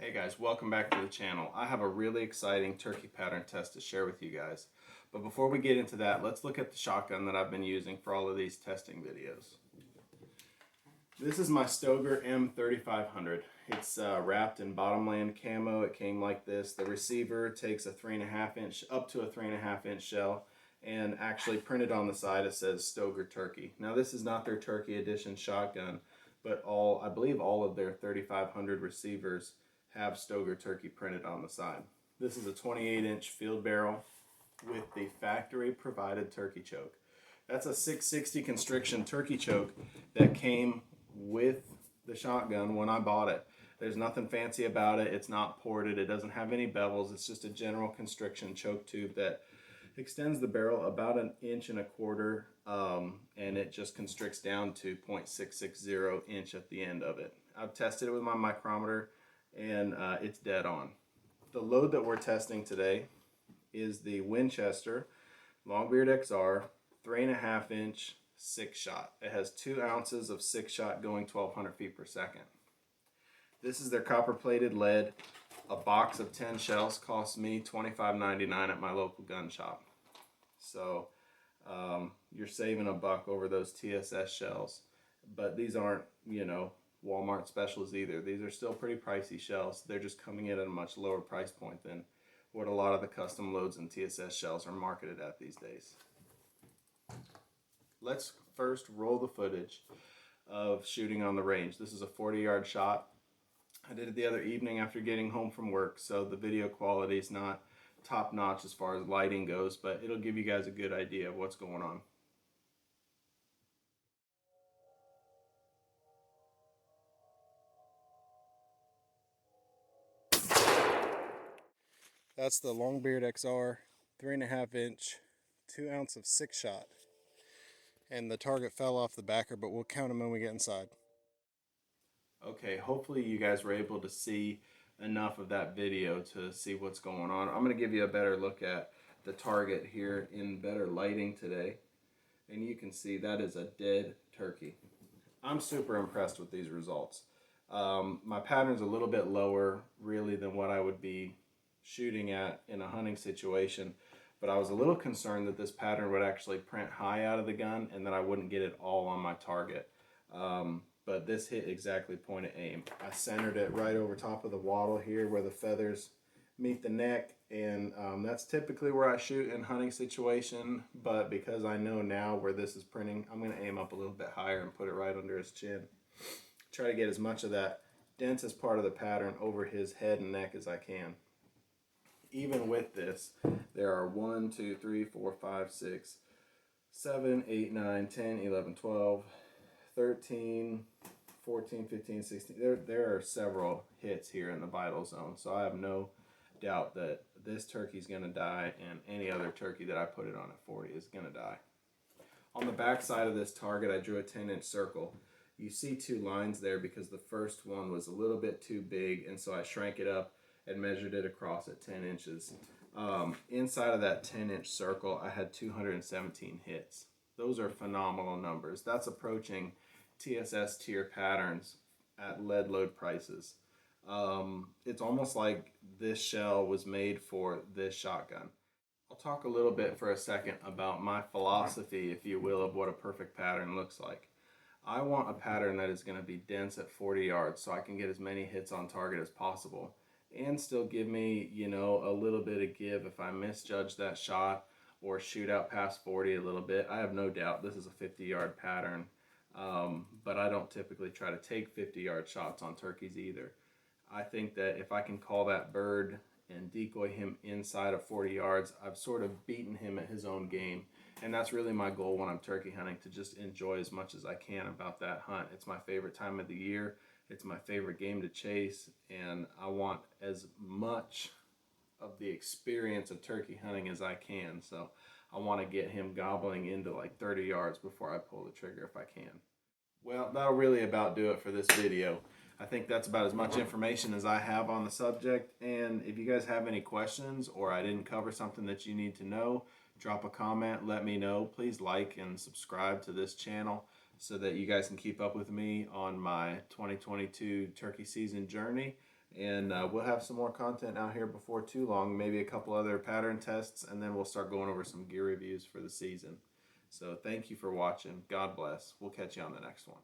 Hey guys, welcome back to the channel. I have a really exciting turkey pattern test to share with you guys. But before we get into that, let's look at the shotgun that I've been using for all of these testing videos. This is my Stoeger M3500. It's wrapped in bottomland camo. It came like this. The receiver takes a 3.5 inch, up to a 3.5 inch shell, and actually printed on the side it says Stoeger Turkey. Now this is not their Turkey Edition shotgun, but I believe all of their 3500 receivers have Stoeger Turkey printed on the side. This is a 28-inch field barrel with the factory provided turkey choke. That's a 660 constriction turkey choke that came with the shotgun when I bought it. There's nothing fancy about it. It's not ported. It doesn't have any bevels. It's just a general constriction choke tube that extends the barrel about 1.25 inches, and it just constricts down to 0.660 inch at the end of it. I've tested it with my micrometer, and it's dead on. The load that we're testing today is the Winchester Long Beard XR 3.5 inch 6-shot. It has 2 ounces of 6-shot going 1200 feet per second. This is their copper plated lead. A box of 10 shells cost me $25.99 at my local gun shop. So you're saving $1 over those TSS shells, but these aren't, Walmart specials either. These are still pretty pricey shells. They're just coming in at a much lower price point than what a lot of the custom loads and TSS shells are marketed at these days. Let's first roll the footage of shooting on the range. This is a 40-yard shot. I did it the other evening after getting home from work, so the video quality is not top-notch as far as lighting goes, but it'll give you guys a good idea of what's going on. That's the Long Beard XR 3.5 inch 2 ounce of 6-shot, and the target fell off the backer, but we'll count them when we get inside. Okay, hopefully you guys were able to see enough of that video to see what's going on. I'm going to give you a better look at the target here in better lighting today, and you can see that is a dead turkey. I'm super impressed with these results. My pattern's a little bit lower really than what I would be shooting at in a hunting situation, but I was a little concerned that this pattern would actually print high out of the gun and that I wouldn't get it all on my target. But this hit exactly point of aim. I centered it right over top of the wattle here where the feathers meet the neck, and that's typically where I shoot in hunting situation, but because I know now where this is printing, I'm going to aim up a little bit higher and put it right under his chin. Try to get as much of that densest part of the pattern over his head and neck as I can. Even with this, there are 1, 2, 3, 4, 5, 6, 7, 8, 9, 10, 11, 12, 13, 14, 15, 16. There are several hits here in the vital zone, so I have no doubt that this turkey's going to die, and any other turkey that I put it on at 40 is going to die. On the back side of this target, I drew a 10-inch circle. You see 2 lines there because the first one was a little bit too big, and so I shrank it up and measured it across at 10 inches. Inside of that 10-inch circle, I had 217 hits. Those are phenomenal numbers. That's approaching TSS tier patterns at lead load prices. It's almost like this shell was made for this shotgun. I'll talk a little bit for a second about my philosophy, if you will, of what a perfect pattern looks like. I want a pattern that is going to be dense at 40 yards so I can get as many hits on target as possible and still give me, a little bit of give if I misjudge that shot or shoot out past 40 a little bit. I have no doubt this is a 50-yard pattern, but I don't typically try to take 50-yard shots on turkeys either. I think that if I can call that bird and decoy him inside of 40 yards, I've sort of beaten him at his own game. And that's really my goal when I'm turkey hunting, to just enjoy as much as I can about that hunt. It's my favorite time of the year. It's my favorite game to chase, and I want as much of the experience of turkey hunting as I can. So I want to get him gobbling into like 30 yards before I pull the trigger if I can. Well, that'll really about do it for this video. I think that's about as much information as I have on the subject, and if you guys have any questions or I didn't cover something that you need to know, drop a comment, let me know. Please like and subscribe to this channel so that you guys can keep up with me on my 2022 turkey season journey. And we'll have some more content out here before too long, maybe a couple other pattern tests, and then we'll start going over some gear reviews for the season. So thank you for watching. God bless. We'll catch you on the next one.